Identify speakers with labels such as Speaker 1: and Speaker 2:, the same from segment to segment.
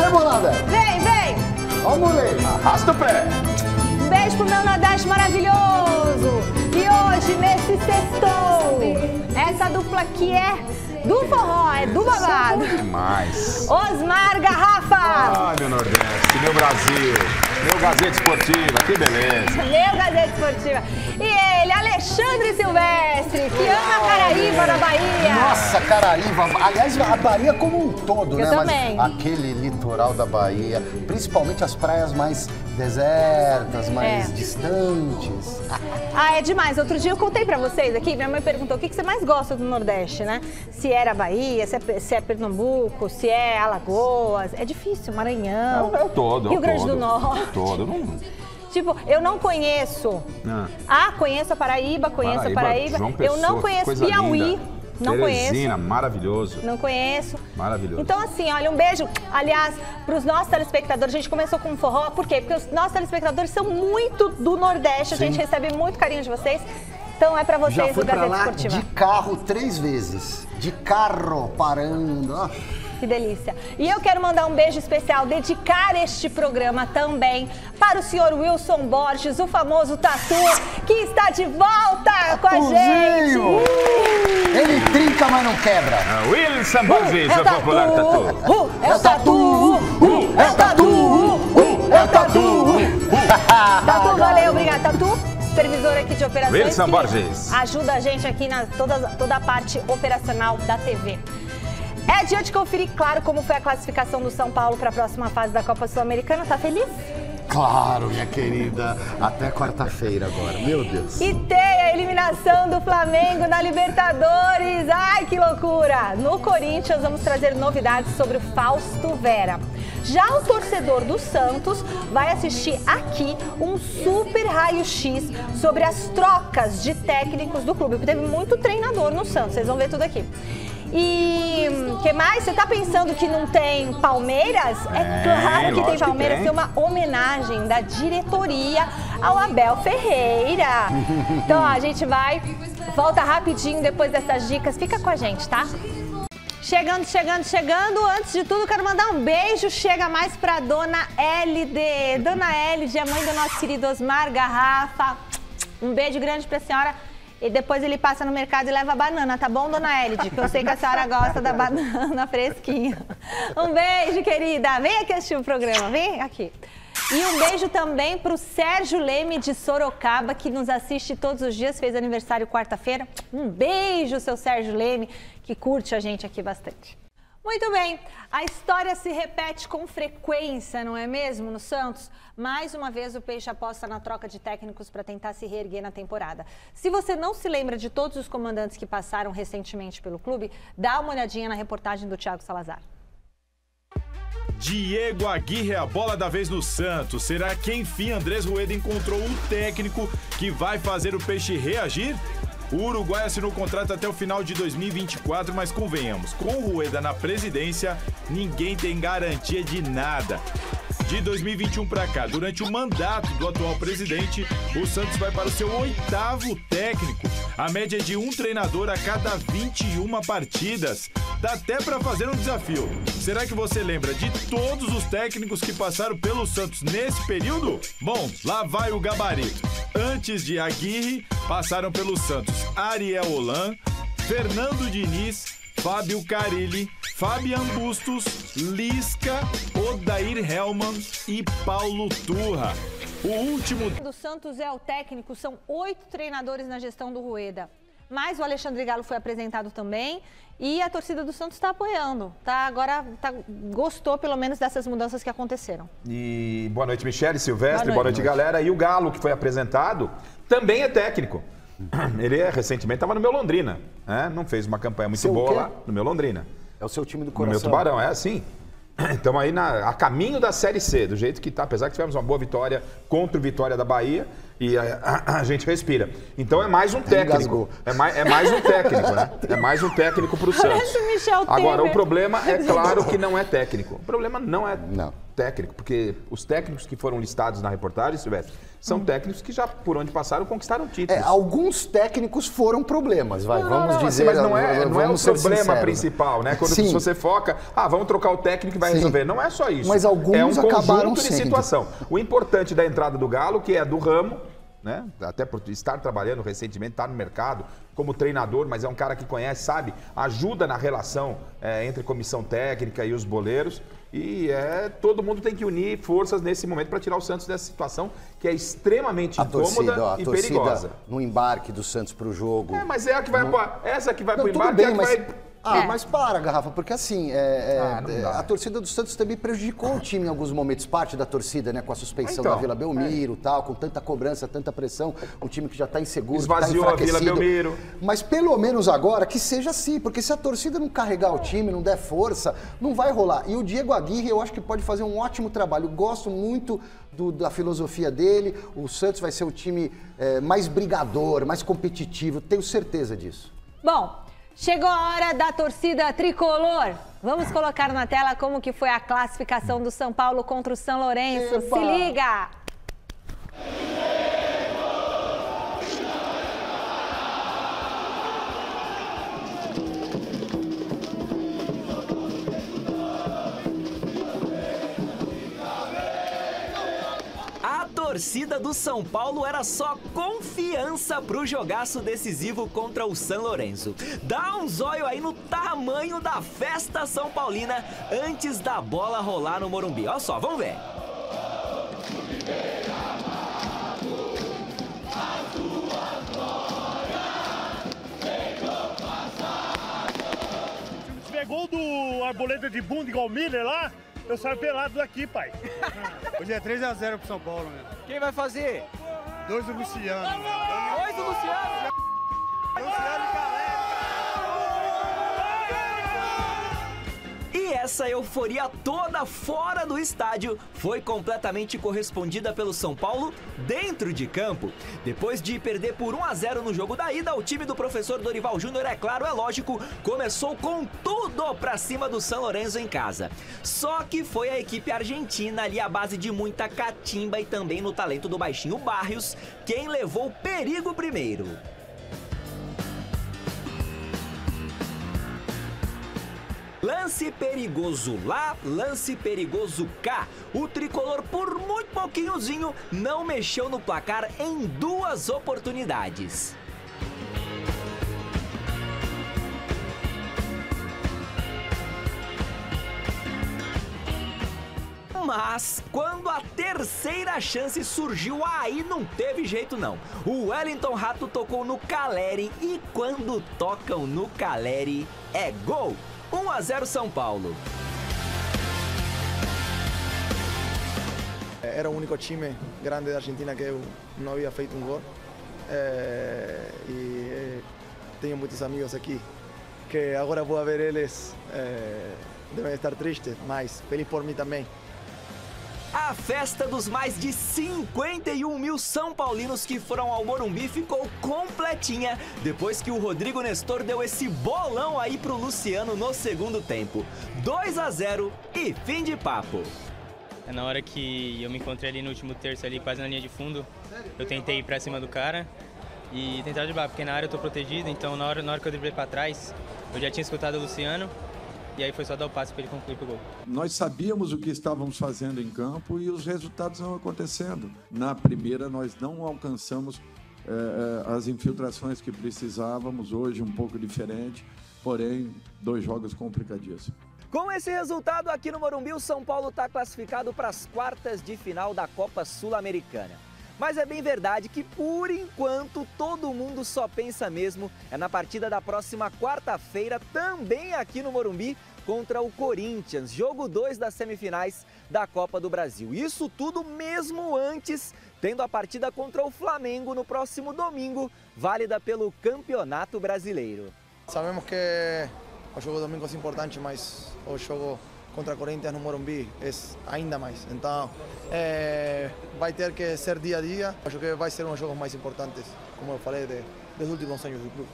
Speaker 1: rebolada.
Speaker 2: Vem, vem.
Speaker 1: Ó o moleque.
Speaker 3: Arrasta o pé.
Speaker 2: Um beijo pro meu Nordeste maravilhoso. E hoje, nesse sextou, essa dupla aqui é do forró, é do babado.
Speaker 3: Demais.
Speaker 2: Osmar Garrafa.
Speaker 3: Ah, meu Nordeste, meu Brasil, meu Gazeta Esportiva, que beleza.
Speaker 2: Meu Gazeta Esportiva. E ele, Alexandre Silvestre, que ama a Caraíba da Bahia.
Speaker 1: Nossa, Caraíba. Aliás, a Bahia como um todo,
Speaker 2: Eu
Speaker 1: né?
Speaker 2: também.
Speaker 1: Mas aquele litoral da Bahia, principalmente as praias mais desertas, mais distantes.
Speaker 2: Ah, é demais. Outro dia eu contei pra vocês aqui, minha mãe perguntou o que você mais gosta do Nordeste, né? Se era Bahia, se é Pernambuco, se é Alagoas. É difícil, Maranhão.
Speaker 3: É o todo,
Speaker 2: Rio Grande do Norte.
Speaker 3: É o todo.
Speaker 2: Tipo, eu não conheço. Conheço a Paraíba, conheço a Paraíba.
Speaker 3: João Pessoa,
Speaker 2: Eu não conheço
Speaker 3: coisa
Speaker 2: Piauí.
Speaker 3: linda.
Speaker 2: Não
Speaker 3: Teresina,
Speaker 2: conheço.
Speaker 3: maravilhoso.
Speaker 2: Não conheço.
Speaker 3: Maravilhoso.
Speaker 2: Então, assim, olha, um beijo, aliás, para os nossos telespectadores. A gente começou com forró, por quê? Porque os nossos telespectadores são muito do Nordeste, a gente recebe muito carinho de vocês. Então, é para vocês
Speaker 1: Já fui
Speaker 2: do
Speaker 1: pra
Speaker 2: Gazeta
Speaker 1: lá
Speaker 2: Esportiva.
Speaker 1: de carro 3 vezes. De carro, parando. Ó.
Speaker 2: Que delícia. E eu quero mandar um beijo especial, dedicar este programa também para o senhor Wilson Borges, o famoso Tatu, que está de volta com a gente.
Speaker 1: Ele trinca, mas não quebra.
Speaker 3: Wilson Borges, o popular Tatu.
Speaker 2: É o Tatu. É o Tatu. É o Tatu. Tatu, valeu, obrigado. Tatu, supervisor aqui de operações.
Speaker 3: Wilson Borges.
Speaker 2: Ajuda a gente aqui na toda a parte operacional da TV. É dia de conferir, claro, como foi a classificação do São Paulo para a próxima fase da Copa Sul-Americana. Tá feliz?
Speaker 1: Claro, minha querida. Até quarta-feira agora, meu Deus.
Speaker 2: E tem a eliminação do Flamengo na Libertadores. Ai, que loucura! No Corinthians, vamos trazer novidades sobre o Fausto Vera. Já o torcedor do Santos vai assistir aqui um super raio-x sobre as trocas de técnicos do clube. Porque teve muito treinador no Santos, vocês vão ver tudo aqui. E o que mais? Você tá pensando que não tem Palmeiras? É claro que tem Palmeiras. Tem uma homenagem da diretoria ao Abel Ferreira. Então, ó, a gente volta rapidinho depois dessas dicas. Fica com a gente, tá? Chegando. Antes de tudo, quero mandar um beijo. Chega mais pra Dona LD. Dona LD, a mãe do nosso querido Osmar Garrafa. Um beijo grande pra senhora. E depois ele passa no mercado e leva banana, tá bom, Dona Elide? Que eu sei que a senhora gosta da banana fresquinha. Um beijo, querida. Vem aqui assistir o programa, vem aqui. E um beijo também pro Sérgio Leme de Sorocaba, que nos assiste todos os dias, fez aniversário quarta-feira. Um beijo, seu Sérgio Leme, que curte a gente aqui bastante. Muito bem, a história se repete com frequência, não é mesmo, no Santos? Mais uma vez o Peixe aposta na troca de técnicos para tentar se reerguer na temporada. Se você não se lembra de todos os comandantes que passaram recentemente pelo clube, dá uma olhadinha na reportagem do Thiago Salazar.
Speaker 4: Diego Aguirre é a bola da vez no Santos. Será que enfim Andrés Rueda encontrou um técnico que vai fazer o Peixe reagir? O uruguai assinou o contrato até o final de 2024, mas convenhamos, com o Rueda na presidência, ninguém tem garantia de nada. De 2021 para cá, durante o mandato do atual presidente, o Santos vai para o seu 8º técnico. A média é de um treinador a cada 21 partidas. Dá até para fazer um desafio. Será que você lembra de todos os técnicos que passaram pelo Santos nesse período? Bom, lá vai o gabarito. Antes de Aguirre, passaram pelo Santos Ariel Holan, Fernando Diniz, Fábio Carille, Fabian Bustos, Lisca, Odair Hellmann e Paulo Turra. O último
Speaker 2: do Santos é o técnico, são 8 treinadores na gestão do Rueda. Mas o Alexandre Galo foi apresentado também e a torcida do Santos está apoiando. Gostou pelo menos dessas mudanças que aconteceram.
Speaker 3: E boa noite, Michele Silvestre, boa noite, galera. E o Galo, que foi apresentado, também é técnico. Ele recentemente estava no meu Londrina, né? Não fez uma campanha muito boa lá no meu Londrina.
Speaker 1: É o seu time do
Speaker 3: No
Speaker 1: coração.
Speaker 3: meu Tubarão, é assim. Estamos aí a caminho da Série C, do jeito que está, apesar que tivemos uma boa vitória contra o Vitória da Bahia. e a gente respira. Então é mais um técnico. É mais um técnico, né? É mais um técnico para o Santos. Agora, o problema é claro que não é técnico. O problema não é técnico, porque os técnicos que foram listados na reportagem, Silvestre, são técnicos que já, por onde passaram, conquistaram títulos.
Speaker 1: Alguns técnicos foram problemas, vamos dizer.
Speaker 3: Mas não é o problema principal, né? Quando você foca, vamos trocar o técnico e vai resolver. Não é só isso.
Speaker 1: Mas alguns acabaram
Speaker 3: de situação. O importante da entrada do Galo, que é do ramo, né? Até por estar trabalhando recentemente, estar no mercado como treinador, mas é um cara que conhece, sabe, ajuda na relação entre comissão técnica e os boleiros. E todo mundo tem que unir forças nesse momento para tirar o Santos dessa situação que é extremamente incômoda e perigosa.
Speaker 1: No embarque do Santos para o jogo.
Speaker 3: Mas é a que vai essa que vai para o embarque,
Speaker 1: mas para, Garrafa, porque assim, a torcida do Santos também prejudicou o time em alguns momentos, parte da torcida, né, com a suspensão da Vila Belmiro, tal, com tanta cobrança, tanta pressão, um time que já está inseguro,
Speaker 3: esvaziou a Vila Belmiro.
Speaker 1: Mas pelo menos agora que seja assim, porque se a torcida não carregar o time, não der força, não vai rolar. E o Diego Aguirre, eu acho que pode fazer um ótimo trabalho. Eu gosto muito da filosofia dele. O Santos vai ser o time mais brigador, mais competitivo, tenho certeza disso.
Speaker 2: Bom, chegou a hora da torcida tricolor. Vamos colocar na tela como que foi a classificação do São Paulo contra o São Lourenço. Epa! Se liga!
Speaker 5: A torcida do São Paulo era só confiança pro jogaço decisivo contra o São Lourenço. Dá um zóio aí no tamanho da festa são paulina antes da bola rolar no Morumbi. Olha só, vamos ver.
Speaker 6: Se tiver gol do Arboleda de bunda igual o Miller lá, eu saio pelado daqui, pai. Hoje é 3-0 pro São Paulo, né?
Speaker 5: Quem vai fazer?
Speaker 6: 2 do Luciano.
Speaker 5: 2 do Luciano?
Speaker 6: Luciano e Galera.
Speaker 5: E essa euforia toda fora do estádio foi completamente correspondida pelo São Paulo dentro de campo. Depois de perder por 1-0 no jogo da ida, o time do professor Dorival Júnior, é claro, é lógico, começou com tudo pra cima do São Lourenço em casa. Só que foi a equipe argentina, ali à base de muita catimba e também no talento do baixinho Barrios, quem levou o perigo primeiro. Lance perigoso lá, lance perigoso cá. O tricolor, por muito pouquinhozinho, não mexeu no placar em 2 oportunidades. Mas quando a terceira chance surgiu, aí não teve jeito não. O Wellington Rato tocou no Caleri e quando tocam no Caleri é gol. 1-0 São Paulo.
Speaker 7: Era o único time grande da Argentina que eu não havia feito um gol. E tenho muitos amigos aqui que agora vou ver eles, devem estar tristes, mas feliz por mim também.
Speaker 5: A festa dos mais de 51 mil São Paulinos que foram ao Morumbi ficou completinha depois que o Rodrigo Nestor deu esse bolão aí pro Luciano no segundo tempo. 2-0 e fim de papo.
Speaker 8: Na hora que eu me encontrei ali no último terço, ali quase na linha de fundo, eu tentei ir pra cima do cara e tentar driblar, porque na área eu tô protegido, então na hora que eu driblei pra trás, eu já tinha escutado o Luciano. E aí foi só dar o passe para ele concluir pro gol.
Speaker 9: Nós sabíamos o que estávamos fazendo em campo e os resultados não acontecendo. Na primeira nós não alcançamos as infiltrações que precisávamos, hoje um pouco diferente, porém 2 jogos complicadíssimos.
Speaker 5: Com esse resultado aqui no Morumbi, o São Paulo está classificado para as quartas de final da Copa Sul-Americana. Mas é bem verdade que, por enquanto, todo mundo só pensa mesmo na partida da próxima quarta-feira, também aqui no Morumbi, contra o Corinthians, jogo 2 das semifinais da Copa do Brasil. Isso tudo mesmo antes, tendo a partida contra o Flamengo no próximo domingo, válida pelo Campeonato Brasileiro.
Speaker 7: Sabemos que o jogo domingo é importante, mas o jogo contra Corinthians no Morumbi é ainda mais. Então, vai ter que ser dia a dia. Acho que vai ser um dos jogos mais importantes, como eu falei, dos últimos anos do clube.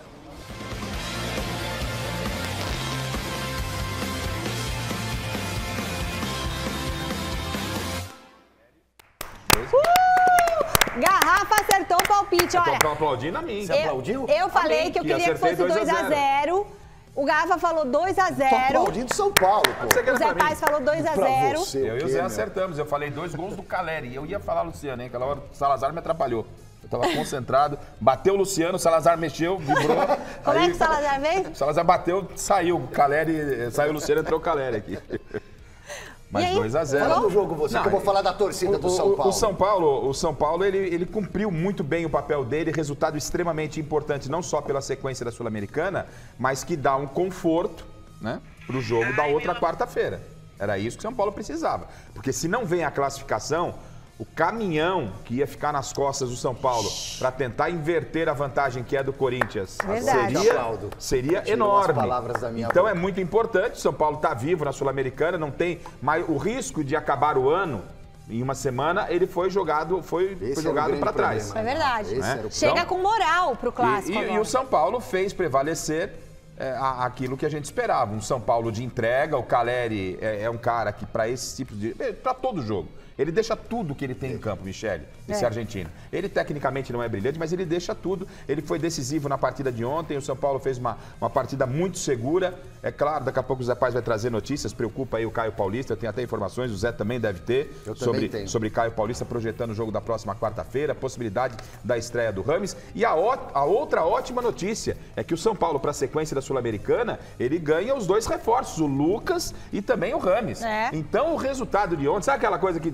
Speaker 2: Garrafa acertou o palpite, olha.
Speaker 3: Eu tô aplaudindo a mim.
Speaker 1: Você aplaudiu?
Speaker 2: Eu falei que eu queria que fosse 2-0. O Garrafa falou 2-0.
Speaker 1: Tô aplaudindo São Paulo, pô.
Speaker 2: O Zé Paz falou 2-0.
Speaker 3: Eu e o Zé acertamos. Eu falei 2 gols do Caleri. E eu ia falar Luciano, hein? Aquela hora o Salazar me atrapalhou. Eu tava concentrado. Bateu o Luciano, o Salazar mexeu, vibrou.
Speaker 2: Como é que o Salazar veio?
Speaker 3: O Salazar bateu, saiu. O Caleri, saiu o Luciano, entrou o Caleri aqui. Mas 2-0.
Speaker 1: Fala do jogo você, que eu vou falar da torcida do São Paulo.
Speaker 3: O São Paulo, ele cumpriu muito bem o papel dele, resultado extremamente importante, não só pela sequência da Sul-Americana, mas que dá um conforto, né, pro jogo da outra quarta-feira. Era isso que o São Paulo precisava. Porque se não vem a classificação, o caminhão que ia ficar nas costas do São Paulo para tentar inverter a vantagem que é do Corinthians seria enorme. Então é muito importante. O São Paulo está vivo na Sul-Americana, não tem mais o risco de acabar o ano. Em uma semana ele foi jogado para trás.
Speaker 2: É verdade. Chega com moral pro clássico.
Speaker 3: E o São Paulo fez prevalecer aquilo que a gente esperava. Um São Paulo de entrega. O Caleri é um cara que para esse tipo de... para todo jogo. Ele deixa tudo que ele tem em campo, Michele, esse argentino. Ele tecnicamente não é brilhante, mas ele deixa tudo. Ele foi decisivo na partida de ontem. O São Paulo fez uma partida muito segura. É claro, daqui a pouco o Zé Paz vai trazer notícias. Preocupa aí o Caio Paulista. Eu tenho até informações, o Zé também deve ter, sobre Caio Paulista projetando o jogo da próxima quarta-feira, possibilidade da estreia do Rames. E a outra ótima notícia é que o São Paulo, para a sequência da Sul-Americana, ele ganha os 2 reforços, o Lucas e também o Rames. Então o resultado de ontem, sabe aquela coisa que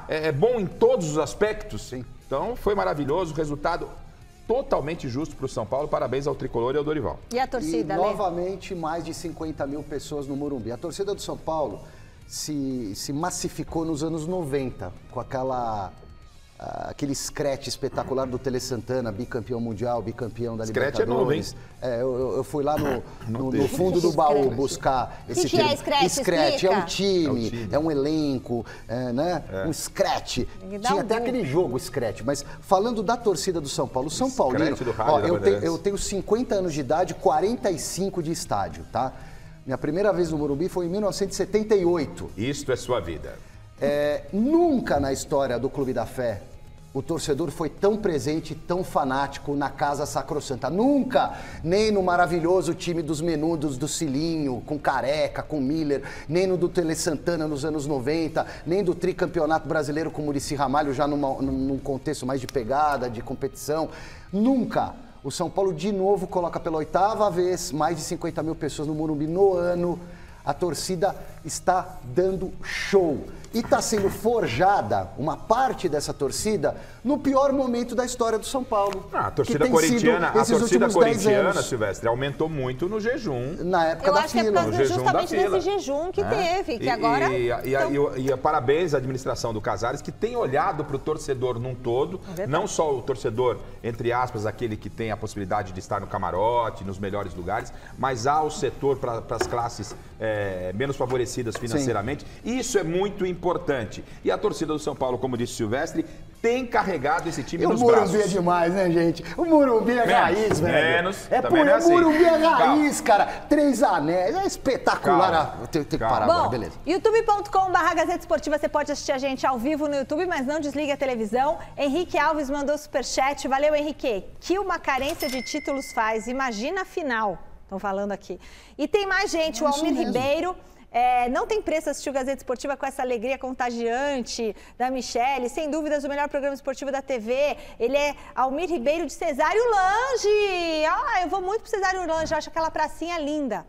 Speaker 3: é bom em todos os aspectos? Sim. Então foi maravilhoso, resultado totalmente justo para o São Paulo. Parabéns ao Tricolor e ao Dorival.
Speaker 2: E a torcida,
Speaker 1: novamente, mais de 50 mil pessoas no Morumbi. A torcida do São Paulo se massificou nos anos 90, com aquele scratch espetacular do Tele Santana, bicampeão mundial, bicampeão da Libertadores. Eu fui lá no fundo do baú buscar esse
Speaker 2: termo. O que é scratch?
Speaker 1: Scratch é um time, é um elenco, né? Um scratch. Tinha até aquele jogo, scratch. Mas falando da torcida do São Paulo, o São Paulino, eu tenho 50 anos de idade, 45 de estádio, tá? Minha primeira vez no Morumbi foi em 1978.
Speaker 3: Isto é sua vida.
Speaker 1: Nunca na história do Clube da Fé o torcedor foi tão presente, tão fanático na Casa Sacrossanta. Nunca! Nem no maravilhoso time dos Menudos do Cilinho, com Careca, com Miller, nem no do Tele Santana nos anos 90, nem do tricampeonato brasileiro com Muricy Ramalho, já num contexto mais de pegada, de competição. Nunca! O São Paulo de novo coloca pela 8ª vez mais de 50 mil pessoas no Morumbi no ano. A torcida está dando show. E está sendo forjada uma parte dessa torcida no pior momento da história do São Paulo.
Speaker 3: A torcida corintiana, Silvestre, aumentou muito no jejum.
Speaker 1: Na época da fila.
Speaker 2: Eu acho que é justamente desse jejum que teve, que agora...
Speaker 3: E parabéns à administração do Casares, que tem olhado para o torcedor num todo, não só o torcedor, entre aspas, aquele que tem a possibilidade de estar no camarote, nos melhores lugares, mas ao setor para as classes menos favorecidas financeiramente. Sim. Isso é muito importante. E a torcida do São Paulo, como disse o Silvestre, tem carregado esse time nos braços.
Speaker 1: O Morumbi é demais, né, gente? O Morumbi é raiz, velho. O Morumbi é raiz, cara. 3 anéis, é espetacular. Tem que parar agora, beleza.
Speaker 2: youtube.com/Gazeta Esportiva, você pode assistir a gente ao vivo no YouTube, mas não desligue a televisão. Henrique Alves mandou superchat. Valeu, Henrique. Que uma carência de títulos faz. Imagina a final. Estão falando aqui. E tem mais gente, o Almir Ribeiro. Não tem preço assistir o Gazeta Esportiva com essa alegria contagiante da Michele. Sem dúvidas, o melhor programa esportivo da TV. Ele é Almir Ribeiro de Cesário Lange. Eu vou muito pro Cesário Lange, acho aquela pracinha linda.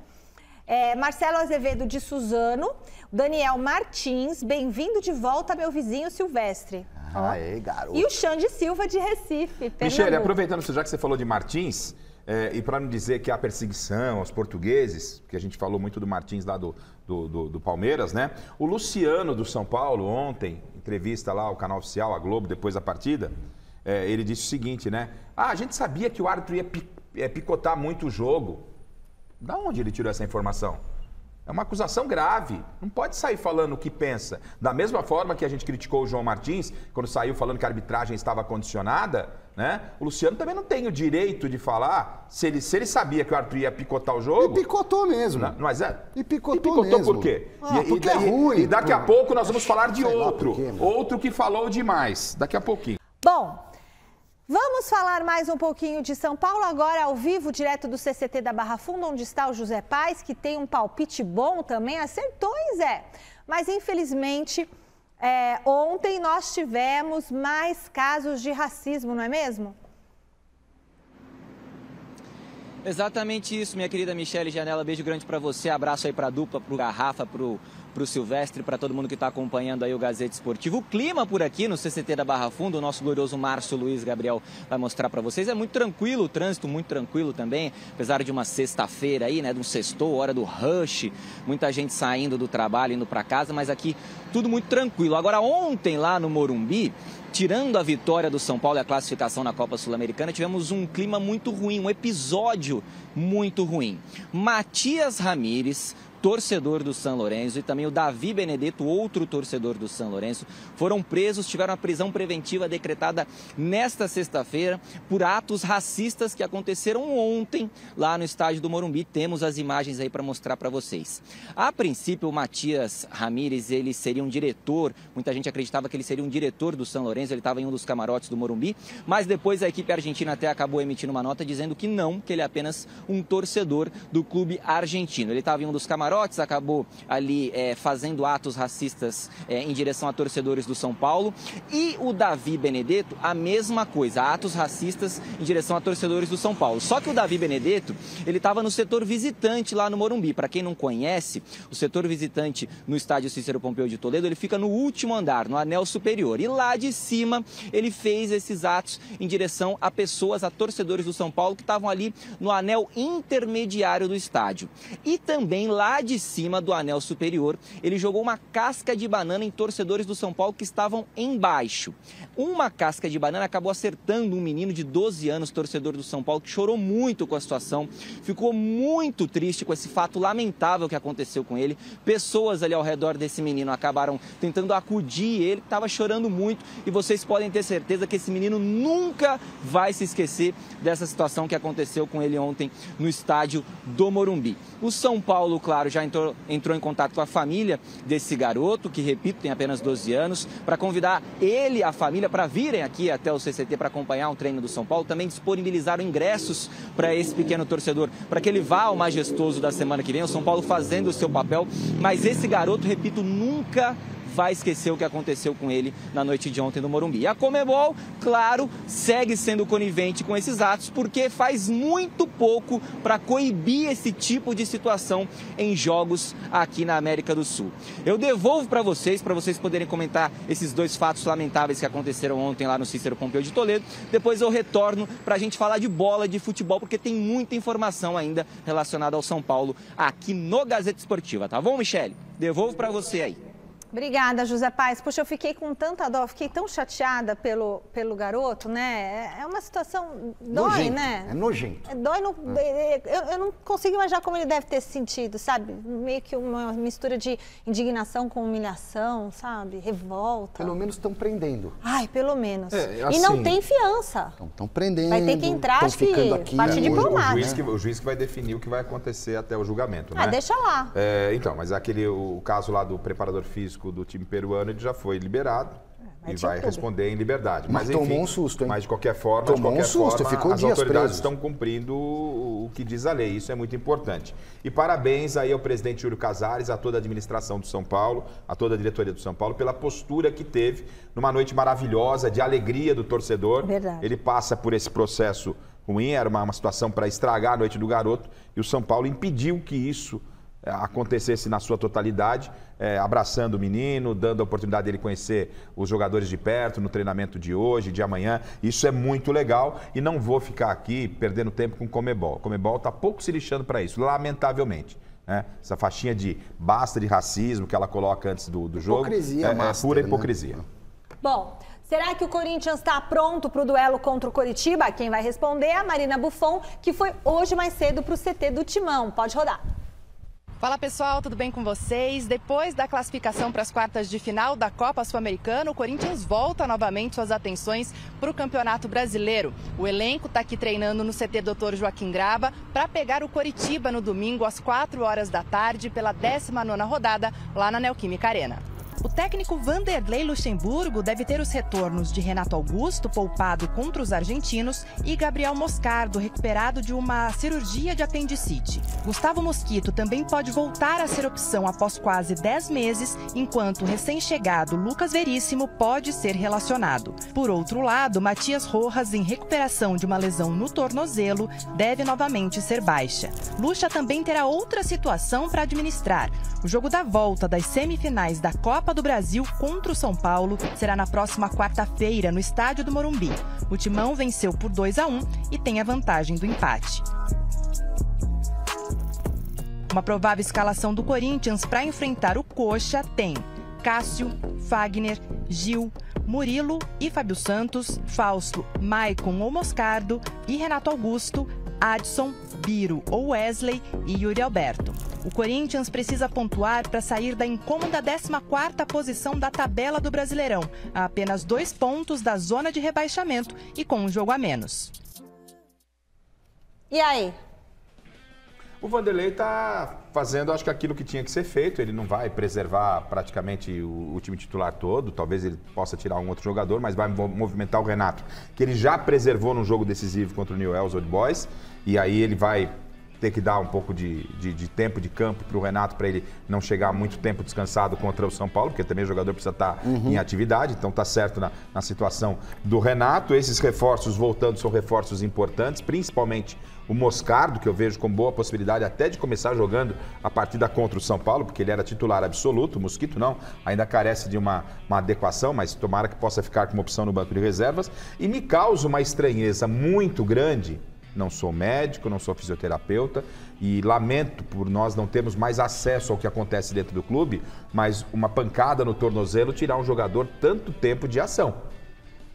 Speaker 2: Marcelo Azevedo de Suzano. Daniel Martins, bem-vindo de volta, meu vizinho Silvestre.
Speaker 1: Aê, garoto.
Speaker 2: E o Xande Silva de Recife.
Speaker 3: Michele, aproveitando, já que você falou de Martins... e para não dizer que há perseguição aos portugueses, que a gente falou muito do Martins lá do Palmeiras, né? O Luciano do São Paulo, ontem, entrevista lá ao canal oficial, a Globo, depois da partida, ele disse o seguinte, né? A gente sabia que o árbitro ia picotar muito o jogo. Da onde ele tirou essa informação? É uma acusação grave. Não pode sair falando o que pensa. Da mesma forma que a gente criticou o João Martins, quando saiu falando que a arbitragem estava condicionada, né? O Luciano também não tem o direito de falar se ele sabia que o árbitro ia picotar o jogo.
Speaker 1: E picotou mesmo.
Speaker 3: Não, mas
Speaker 1: E picotou mesmo.
Speaker 3: Por quê?
Speaker 1: Porque é ruim.
Speaker 3: E daqui a pouco nós vamos falar de outro que falou demais. Daqui a pouquinho.
Speaker 2: Bom, vamos falar mais um pouquinho de São Paulo, agora ao vivo, direto do CCT da Barra Funda, onde está o José Paes, que tem um palpite bom também. Acertou, Zé. Mas, infelizmente, ontem nós tivemos mais casos de racismo, não é mesmo?
Speaker 5: Exatamente isso, minha querida Michele Janela. Beijo grande para você, abraço aí para a dupla, para o Garrafa, para o Silvestre, para todo mundo que está acompanhando aí o Gazeta Esportivo. O clima por aqui no CCT da Barra Funda, o nosso glorioso Márcio Luiz Gabriel vai mostrar para vocês. É muito tranquilo, o trânsito muito tranquilo também, apesar de uma sexta-feira aí, né, de um sextou, hora do rush, muita gente saindo do trabalho, indo para casa, mas aqui tudo muito tranquilo. Agora, ontem lá no Morumbi, tirando a vitória do São Paulo e a classificação na Copa Sul-Americana, tivemos um clima muito ruim, um episódio muito ruim. Matias Ramírez, torcedor do São Lourenço, e também o Davi Benedetto, outro torcedor do São Lourenço, foram presos, tiveram a prisão preventiva decretada nesta sexta-feira por atos racistas que aconteceram ontem lá no estádio do Morumbi. Temos as imagens aí para mostrar para vocês. A princípio, o Matias Ramírez, ele seria um diretor, muita gente acreditava que ele seria um diretor do São Lourenço, ele estava em um dos camarotes do Morumbi, mas depois a equipe argentina até acabou emitindo uma nota dizendo que não, que ele é apenas um torcedor do clube argentino. Ele estava em um dos camarotes, acabou ali fazendo atos racistas em direção a torcedores do São Paulo. E o Davi Benedetto, a mesma coisa, atos racistas em direção a torcedores do São Paulo. Só que o Davi Benedetto, ele estava no setor visitante lá no Morumbi. Para quem não conhece, o setor visitante no estádio Cícero Pompeu de Toledo, ele fica no último andar, no anel superior. E lá de cima, ele fez esses atos em direção a pessoas, a torcedores do São Paulo que estavam ali no anel intermediário do estádio. E também lá de cima do anel superior, ele jogou uma casca de banana em torcedores do São Paulo que estavam embaixo. Uma casca de banana acabou acertando um menino de 12 anos, torcedor do São Paulo, que chorou muito com a situação, ficou muito triste com esse fato lamentável que aconteceu com ele. Pessoas ali ao redor desse menino acabaram tentando acudir ele, que estava chorando muito, e vocês podem ter certeza que esse menino nunca vai se esquecer dessa situação que aconteceu com ele ontem no estádio do Morumbi. O São Paulo, claro, já entrou em contato com a família desse garoto, que, repito, tem apenas 12 anos, para convidar ele e a família para virem aqui até o CCT para acompanhar um treino do São Paulo. Também disponibilizaram ingressos para esse pequeno torcedor, para que ele vá ao majestoso da semana que vem, o São Paulo fazendo o seu papel. Mas esse garoto, repito, nunca vai esquecer o que aconteceu com ele na noite de ontem no Morumbi. E a Conmebol, claro, segue sendo conivente com esses atos, porque faz muito pouco para coibir esse tipo de situação em jogos aqui na América do Sul. Eu devolvo para vocês poderem comentar esses dois fatos lamentáveis que aconteceram ontem lá no Cícero Pompeu de Toledo. Depois eu retorno para a gente falar de bola, de futebol, porque tem muita informação ainda relacionada ao São Paulo aqui no Gazeta Esportiva, tá bom, Michele? Devolvo para você aí.
Speaker 2: Obrigada, José Paes. Poxa, eu fiquei com tanta dó, fiquei tão chateada pelo garoto, né? É uma situação... Dói,
Speaker 1: nojento,
Speaker 2: né?
Speaker 1: É nojento.
Speaker 2: Dói no... Eu não consigo imaginar como ele deve ter se sentido, sabe? Meio que uma mistura de indignação com humilhação, sabe? Revolta.
Speaker 1: Pelo menos estão prendendo.
Speaker 2: Ai, pelo menos.
Speaker 1: Assim,
Speaker 2: e não tem fiança.
Speaker 1: Estão prendendo.
Speaker 2: Vai ter que entrar, acho que parte diplomática.
Speaker 3: O juiz que vai definir o que vai acontecer até o julgamento, né?
Speaker 2: Ah, deixa lá.
Speaker 3: Então, mas o caso lá do preparador físico do time peruano, ele já foi liberado e vai responder em liberdade. Mas enfim,
Speaker 1: tomou um susto, hein?
Speaker 3: Mas de qualquer forma,
Speaker 1: ficou
Speaker 3: as autoridades estão cumprindo o que diz a lei. Isso é muito importante. E parabéns aí ao presidente Júlio Casares, a toda a administração do São Paulo, a toda a diretoria do São Paulo, pela postura que teve numa noite maravilhosa, de alegria do torcedor.
Speaker 2: Verdade.
Speaker 3: Ele passa por esse processo ruim, era uma situação para estragar a noite do garoto, e o São Paulo impediu que isso acontecesse na sua totalidade, abraçando o menino, dando a oportunidade dele conhecer os jogadores de perto no treinamento de hoje, de amanhã. Isso é muito legal e não vou ficar aqui perdendo tempo com o Conmebol. O Conmebol está pouco se lixando para isso, lamentavelmente. Essa faixinha de basta de racismo que ela coloca antes do jogo é pura hipocrisia.
Speaker 2: Né? Bom, será que o Corinthians está pronto para o duelo contra o Coritiba? Quem vai responder é a Marina Buffon, que foi hoje mais cedo para o CT do Timão. Pode rodar.
Speaker 10: Fala pessoal, tudo bem com vocês? Depois da classificação para as quartas de final da Copa Sul-Americana, o Corinthians volta novamente suas atenções para o Campeonato Brasileiro. O elenco está aqui treinando no CT Dr. Joaquim Graba para pegar o Coritiba no domingo às 4 horas da tarde pela 19ª rodada lá na Neoquímica Arena. O técnico Vanderlei Luxemburgo deve ter os retornos de Renato Augusto, poupado contra os argentinos, e Gabriel Moscardo, recuperado de uma cirurgia de apendicite. Gustavo Mosquito também pode voltar a ser opção após quase 10 meses, enquanto o recém-chegado Lucas Veríssimo pode ser relacionado. Por outro lado, Matias Rojas, em recuperação de uma lesão no tornozelo, deve novamente ser baixa. Lucha também terá outra situação para administrar. O jogo da volta das semifinais da Copa do Brasil contra o São Paulo será na próxima quarta-feira, no estádio do Morumbi. O Timão venceu por 2-1 e tem a vantagem do empate. Uma provável escalação do Corinthians para enfrentar o Coxa tem Cássio, Fagner, Gil, Murilo e Fábio Santos, Fausto, Maicon ou Moscardo e Renato Augusto, Adson, Biro ou Wesley e Yuri Alberto. O Corinthians precisa pontuar para sair da incômoda 14ª posição da tabela do Brasileirão, a apenas 2 pontos da zona de rebaixamento e com um jogo a menos.
Speaker 2: E aí?
Speaker 3: O Vanderlei está fazendo, acho que aquilo que tinha que ser feito. Ele não vai preservar praticamente o time titular todo. Talvez ele possa tirar um outro jogador, mas vai movimentar o Renato, que ele já preservou no jogo decisivo contra o Newell's Old Boys. E aí ele vai ter que dar um pouco de tempo de campo para o Renato, para ele não chegar muito tempo descansado contra o São Paulo, porque também o jogador precisa estar em atividade, então tá certo na situação do Renato. Esses reforços voltando são reforços importantes, principalmente o Moscardo, que eu vejo com boa possibilidade até de começar jogando a partida contra o São Paulo, porque ele era titular absoluto. O Mosquito não, ainda carece de uma adequação, mas tomara que possa ficar com uma opção no banco de reservas. E me causa uma estranheza muito grande. Não sou médico, não sou fisioterapeuta e lamento por nós não termos mais acesso ao que acontece dentro do clube, mas uma pancada no tornozelo tirar um jogador tanto tempo de ação.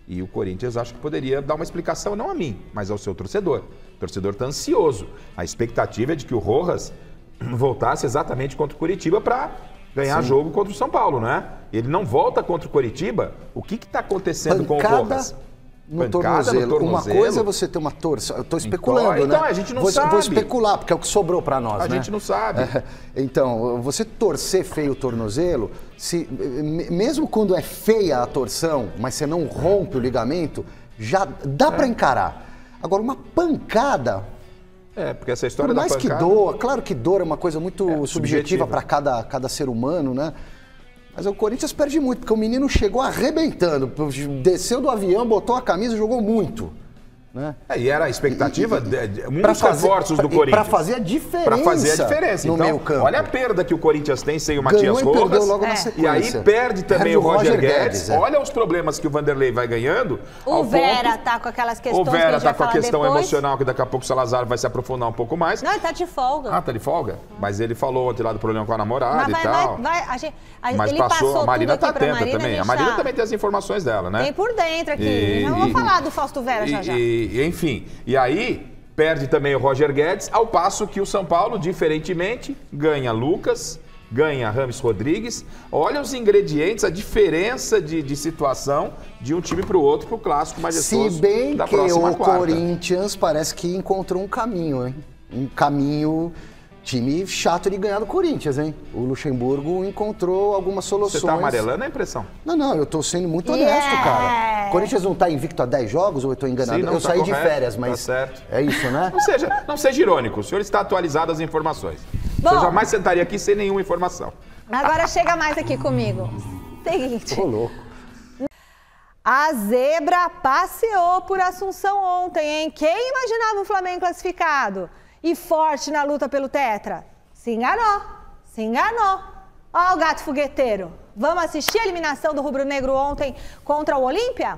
Speaker 3: E o Corinthians acho que poderia dar uma explicação, não a mim, mas ao seu torcedor. O torcedor está ansioso. A expectativa é de que o Rojas voltasse exatamente contra o Coritiba para ganhar jogo contra o São Paulo, não é? Ele não volta contra o Coritiba. O que está acontecendo com o Rojas?
Speaker 1: No tornozelo. Uma coisa é você ter uma torção. Eu estou especulando,
Speaker 3: então,
Speaker 1: né?
Speaker 3: A gente não sabe.
Speaker 1: Vou especular, porque é o que sobrou para nós,
Speaker 3: né? A gente não sabe.
Speaker 1: Então, você torcer feio o tornozelo, mesmo quando é feia a torção, mas você não rompe o ligamento, já dá para encarar. Agora, uma pancada...
Speaker 3: porque essa história da pancada...
Speaker 1: Por mais que doa, claro que dor é uma coisa muito subjetiva para cada ser humano, né? Mas o Corinthians perde muito, porque o menino chegou arrebentando, desceu do avião, botou a camisa e jogou muito. Né?
Speaker 3: E era a expectativa de muitos reforços do Corinthians.
Speaker 1: Para fazer a diferença.
Speaker 3: No meio campo. Olha a perda que o Corinthians tem sem o Matias Rojas.
Speaker 1: Perdeu logo na sequência.
Speaker 3: E aí perde também o Roger Guedes. Olha os problemas que o Vanderlei vai ganhando.
Speaker 2: O Vera tá com aquelas questões que a gente vai falar depois. O Vera tá com a questão emocional, que daqui a pouco o Salazar vai se aprofundar um pouco mais. Não, ele tá de folga.
Speaker 3: Ah, tá de folga? Mas ele falou ontem lá do problema com a namorada e tal. Mas
Speaker 2: ele
Speaker 3: passou, a Marina tá
Speaker 2: atenta
Speaker 3: Marina também. A Marina também tem as informações dela, né?
Speaker 2: Tem por dentro aqui. Eu vou falar do Fausto Vera já.
Speaker 3: Enfim, e aí perde também o Roger Guedes, ao passo que o São Paulo, diferentemente, ganha Lucas, ganha Rames Rodrigues. Olha os ingredientes, a diferença de situação de um time para o outro, para o clássico majestoso.
Speaker 1: Se bem
Speaker 3: da
Speaker 1: que
Speaker 3: próxima
Speaker 1: o
Speaker 3: quarta.
Speaker 1: Corinthians parece que encontrou um caminho, hein? Um caminho... Time chato de ganhar do Corinthians, hein? O Luxemburgo encontrou algumas soluções.
Speaker 3: Você tá amarelando a impressão?
Speaker 1: Não, eu tô sendo muito honesto, cara. O Corinthians não tá invicto há 10 jogos ou eu tô enganado?
Speaker 3: Sim, não,
Speaker 1: eu saí
Speaker 3: correto,
Speaker 1: de férias, mas
Speaker 3: tá certo.
Speaker 1: É isso, né?
Speaker 3: Não seja irônico, o senhor está atualizado as informações.
Speaker 2: Bom,
Speaker 3: eu jamais sentaria aqui sem nenhuma informação.
Speaker 2: Agora chega mais aqui comigo. Seguinte.
Speaker 1: Tô louco.
Speaker 2: A zebra passeou por Assunção ontem, hein? Quem imaginava o Flamengo classificado e forte na luta pelo Tetra? Se enganou, se enganou. Ó o gato fogueteiro. Vamos assistir a eliminação do Rubro Negro ontem contra o Olímpia?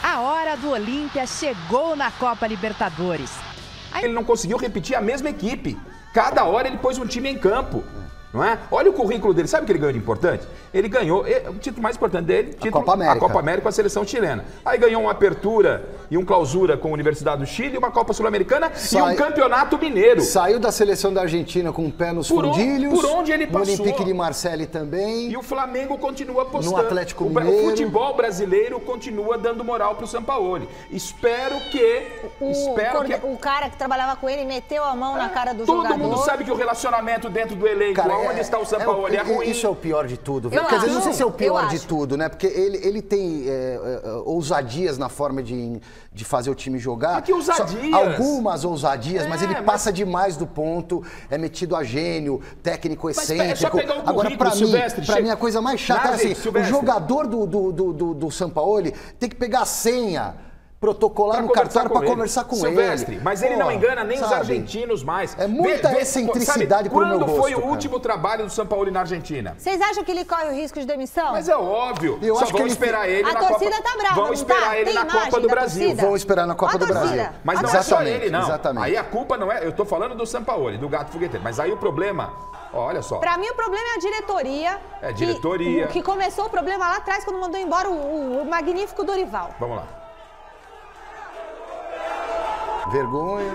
Speaker 10: A hora do Olímpia chegou na Copa Libertadores.
Speaker 3: Ele não conseguiu repetir a mesma equipe. Cada hora ele pôs um time em campo. Não é? Olha o currículo dele, sabe o que ele ganhou de importante? Ele ganhou o título mais importante dele,
Speaker 1: a Copa América.
Speaker 3: A Copa América com a seleção chilena. Aí ganhou uma apertura e um clausura com a Universidade do Chile, uma Copa Sul-Americana e um campeonato mineiro.
Speaker 1: Saiu da seleção da Argentina com o pé nos fundilhos.
Speaker 3: Por onde ele passou.
Speaker 1: No Olympique de Marseille também.
Speaker 3: E o Flamengo continua apostando.
Speaker 1: No Atlético Mineiro.
Speaker 3: O futebol brasileiro continua dando moral pro Sampaoli. Espero que...
Speaker 2: O cara que trabalhava com ele meteu a mão na cara do jogador.
Speaker 3: Todo mundo sabe que o relacionamento dentro do elenco,
Speaker 1: cara,
Speaker 3: onde está o Sampaoli, é ruim.
Speaker 1: Isso é o pior de tudo. Porque às vezes não sei se é o pior de tudo, né? Porque ele tem ousadias na forma de fazer o time jogar.
Speaker 3: Mas que ousadias?
Speaker 1: Algumas ousadias, mas ele passa demais do ponto, é metido a gênio, técnico excêntrico. Agora, pra mim, a coisa mais chata é assim, o jogador do Sampaoli tem que pegar a senha protocolar no cartório para conversar com ele.
Speaker 3: Mas ele não engana nem os argentinos mais.
Speaker 1: É muita excentricidade pro meu gosto.
Speaker 3: Quando foi o último trabalho do Sampaoli na Argentina?
Speaker 2: Vocês acham que ele corre o risco de demissão?
Speaker 3: Mas é óbvio.
Speaker 1: Só
Speaker 3: vão esperar ele na Copa.
Speaker 2: A torcida tá brava,
Speaker 3: vão esperar ele na Copa do Brasil.
Speaker 1: Vão esperar na Copa do Brasil.
Speaker 3: Mas não é só ele, não. Aí a culpa não é... Eu tô falando do Sampaoli, do gato fogueteiro. Mas aí o problema... Olha só.
Speaker 2: Pra mim o problema é a diretoria.
Speaker 3: É a diretoria.
Speaker 2: Que começou o problema lá atrás quando mandou embora o magnífico Dorival.
Speaker 3: Vamos lá.
Speaker 1: Vergonha.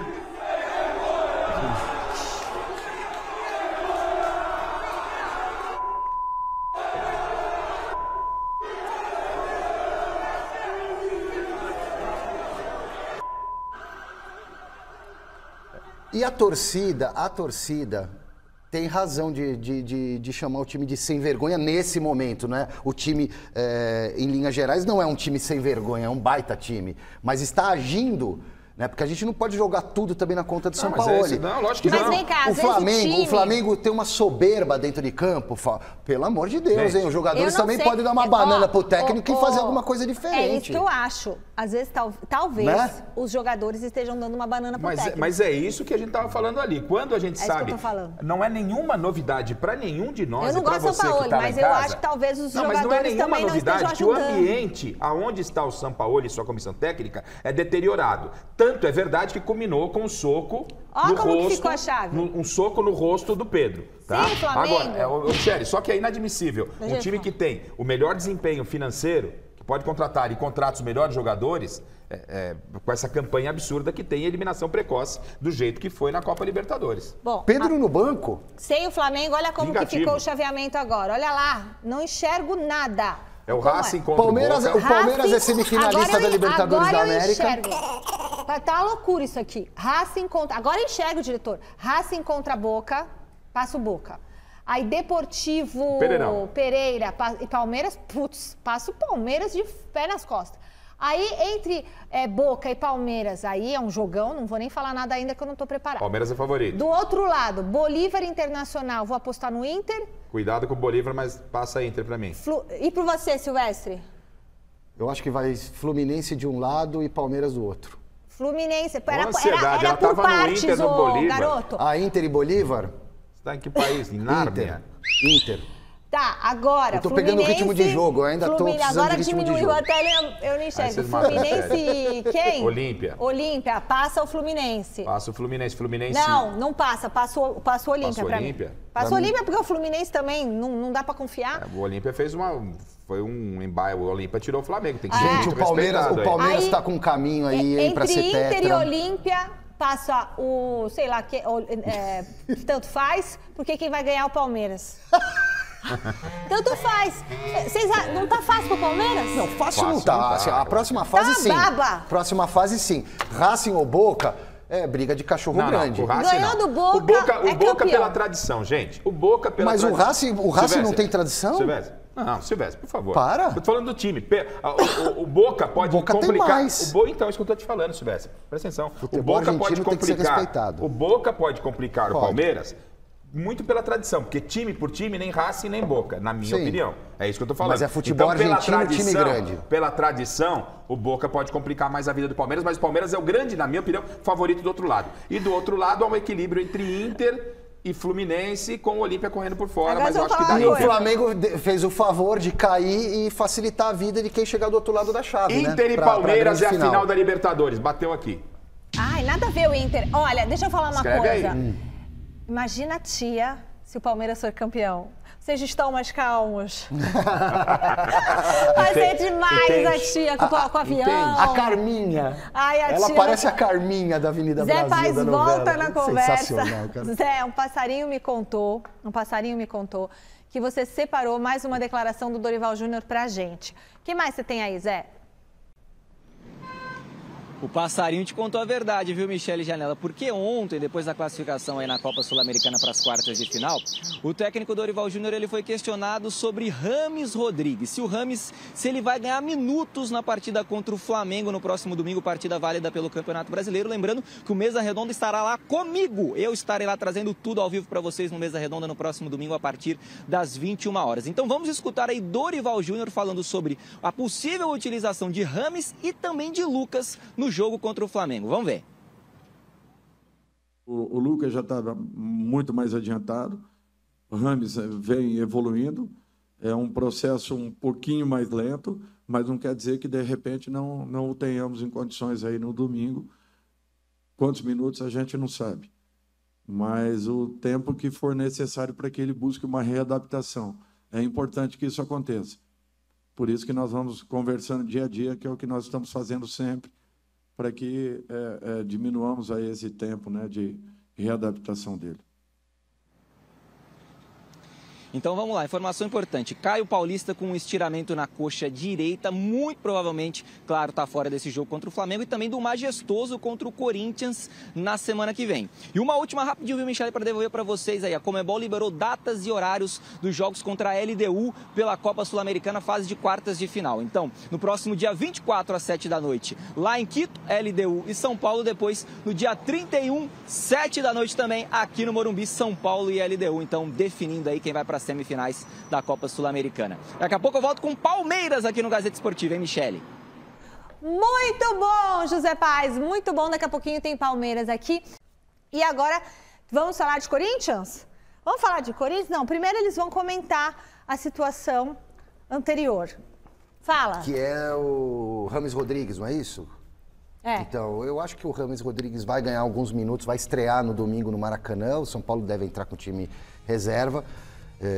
Speaker 1: E a torcida tem razão de chamar o time de sem vergonha nesse momento, né? O time, em linhas gerais, não é um time sem vergonha, é um baita time. Mas está agindo, né? Porque a gente não pode jogar tudo também na conta do Sampaoli.
Speaker 3: Não, lógico que
Speaker 2: não. Mas vem cá,
Speaker 1: o Flamengo tem uma soberba dentro de campo. Pelo amor de Deus, hein? Os jogadores também podem dar uma banana pro técnico e fazer alguma coisa diferente.
Speaker 2: É isso que eu acho. Às vezes, talvez, né? Os jogadores estejam dando uma banana pro técnico.
Speaker 3: Mas é isso que a gente tava falando ali. Quando a gente sabe, não é nenhuma novidade para nenhum de nós.
Speaker 2: Eu não gosto do Sampaoli, mas eu acho que talvez os jogadores também não estejam ajudando.
Speaker 3: Que o ambiente aonde está o Sampaoli e sua comissão técnica é deteriorado. Tanto é verdade que culminou com um soco no rosto.
Speaker 2: Que ficou a chave.
Speaker 3: Um soco no rosto do Pedro. Tá?
Speaker 2: Sim, Flamengo.
Speaker 3: Agora, Michele, só que é inadmissível. Um time que tem o melhor desempenho financeiro, que pode contratar e contrata os melhores jogadores, com essa campanha absurda que tem eliminação precoce, do jeito que foi na Copa Libertadores.
Speaker 2: Bom,
Speaker 1: Pedro no banco?
Speaker 2: Sem o Flamengo, olha como que ficou o chaveamento agora. Olha lá, não enxergo nada.
Speaker 3: É o Racing contra
Speaker 1: o Palmeiras é semifinalista da Libertadores da América.
Speaker 2: Tá uma loucura isso aqui. Racing contra... Agora eu enxergo, diretor. Racing contra Boca, passa o Boca. Aí Deportivo Pereira e Palmeiras, passa o Palmeiras de pé nas costas. Aí, entre Boca e Palmeiras, aí é um jogão, não vou nem falar nada ainda que eu não tô preparado.
Speaker 3: Palmeiras é favorito.
Speaker 2: Do outro lado, Bolívar Internacional, vou apostar no Inter.
Speaker 3: Cuidado com o Bolívar, mas passa Inter pra mim.
Speaker 2: E pro você, Silvestre?
Speaker 1: Eu acho que vai Fluminense de um lado e Palmeiras do outro.
Speaker 2: Fluminense, era por partes, garoto.
Speaker 1: A Inter e Bolívar?
Speaker 3: Você tá em que país? Em Nárnia?
Speaker 1: Inter.
Speaker 2: Tá, agora,
Speaker 1: eu tô pegando o ritmo de jogo, eu ainda tô precisando
Speaker 2: agora
Speaker 1: de ritmo de jogo.
Speaker 2: Agora diminuiu até, eu não enxergo. Fluminense quem?
Speaker 3: Olímpia.
Speaker 2: Olímpia, passa o Fluminense.
Speaker 3: Passa o Fluminense.
Speaker 2: Não passa, passa o Olímpia pra mim. Passa o Olímpia porque o Fluminense também não dá pra confiar.
Speaker 3: O Olímpia foi um embaixo, o Olímpia tirou o Flamengo, tem que ser
Speaker 1: Gente, o Palmeiras tá com um caminho aí pra ser tetra.
Speaker 2: Entre Inter e Olímpia, passa o, sei lá, tanto faz, porque quem vai ganhar é o Palmeiras. Tanto faz. Não tá fácil pro Palmeiras?
Speaker 1: Não, fácil não tá. Assim, a próxima fase sim.
Speaker 2: Baba.
Speaker 1: Próxima fase sim. Racing ou Boca é briga de cachorro grande.
Speaker 3: O Racing
Speaker 2: ganhou do Boca,
Speaker 3: o Boca pela tradição, gente. O Boca pela
Speaker 1: tradição. Mas o Racing não tem tradição?
Speaker 3: Silvestre. Não, Silvestre, por favor.
Speaker 1: Para.
Speaker 3: Eu tô falando do time. O Boca pode complicar.
Speaker 1: Tem mais.
Speaker 3: Então, é isso que eu tô te falando, Silvestre. Presta atenção.
Speaker 1: O Boca pode complicar. Tem que ser respeitado.
Speaker 3: O Boca pode complicar o Palmeiras muito pela tradição, porque time por time, nem Racing nem Boca, na minha opinião. É isso que eu tô falando.
Speaker 1: Mas é futebol argentino, time grande.
Speaker 3: Pela tradição, o Boca pode complicar mais a vida do Palmeiras, mas o Palmeiras é o grande, na minha opinião, favorito do outro lado. E do outro lado há um equilíbrio entre Inter e Fluminense, com o Olímpia correndo por fora, mas eu acho que dá Inter.
Speaker 1: O Flamengo fez o favor de cair e facilitar a vida de quem chegar do outro lado da chave,
Speaker 3: Inter e Palmeiras é a final da Libertadores. Bateu aqui.
Speaker 2: Ai, nada a ver o Inter. Olha, deixa eu falar uma coisa.
Speaker 3: Aí.
Speaker 2: Imagina a tia, se o Palmeiras for campeão? Vocês estão mais calmos? Vai ser demais a tia com o avião.
Speaker 1: Entende? A Carminha.
Speaker 2: Ai,
Speaker 1: ela parece a Carminha da Avenida Brasil.
Speaker 2: Zé Paz
Speaker 1: da novela.
Speaker 2: volta na conversa.
Speaker 1: Sensacional, cara.
Speaker 2: Zé, um passarinho me contou que você separou mais uma declaração do Dorival Júnior pra gente. O que mais você tem aí, Zé?
Speaker 5: O passarinho te contou a verdade, viu, Michele Janela? Porque ontem, depois da classificação aí na Copa Sul-Americana para as quartas de final, o técnico Dorival Júnior ele foi questionado sobre Rames Rodrigues. Se ele vai ganhar minutos na partida contra o Flamengo no próximo domingo, partida válida pelo Campeonato Brasileiro. Lembrando que o Mesa Redonda estará lá comigo. Eu estarei lá trazendo tudo ao vivo para vocês no Mesa Redonda no próximo domingo a partir das 21 horas. Então vamos escutar aí Dorival Júnior falando sobre a possível utilização de Rames e também de Lucas no jogo contra o Flamengo. Vamos ver.
Speaker 9: O Lucas já está muito mais adiantado. O Rames vem evoluindo. É um processo um pouquinho mais lento, mas não quer dizer que, de repente, não o tenhamos em condições aí no domingo. Quantos minutos a gente não sabe. Mas o tempo que for necessário para que ele busque uma readaptação. É importante que isso aconteça. Por isso que nós vamos conversando dia a dia, que é o que nós estamos fazendo sempre, para que diminuamos aí esse tempo, né, de readaptação dele.
Speaker 5: Então vamos lá, informação importante. Caio Paulista com um estiramento na coxa direita, muito provavelmente, claro, está fora desse jogo contra o Flamengo e também do Majestoso contra o Corinthians na semana que vem. E uma última rapidinho, viu, Michele, para devolver para vocês aí. A Conmebol liberou datas e horários dos jogos contra a LDU pela Copa Sul-Americana, fase de quartas de final. Então, no próximo dia 24 às 7 da noite, lá em Quito, LDU e São Paulo. Depois, no dia 31, 7 da noite também, aqui no Morumbi, São Paulo e LDU. Então, definindo aí quem vai para semifinais da Copa Sul-Americana. Daqui a pouco eu volto com Palmeiras aqui no Gazeta Esportiva, hein, Michele?
Speaker 2: Muito bom, José Paz, muito bom. Daqui a pouquinho tem Palmeiras aqui. E agora, vamos falar de Corinthians? Vamos falar de Corinthians? Não, primeiro eles vão comentar a situação anterior. Fala.
Speaker 1: Que é o Rames Rodrigues, não é isso?
Speaker 2: É.
Speaker 1: Então, eu acho que o Rames Rodrigues vai ganhar alguns minutos, vai estrear no domingo no Maracanã. O São Paulo deve entrar com o time reserva.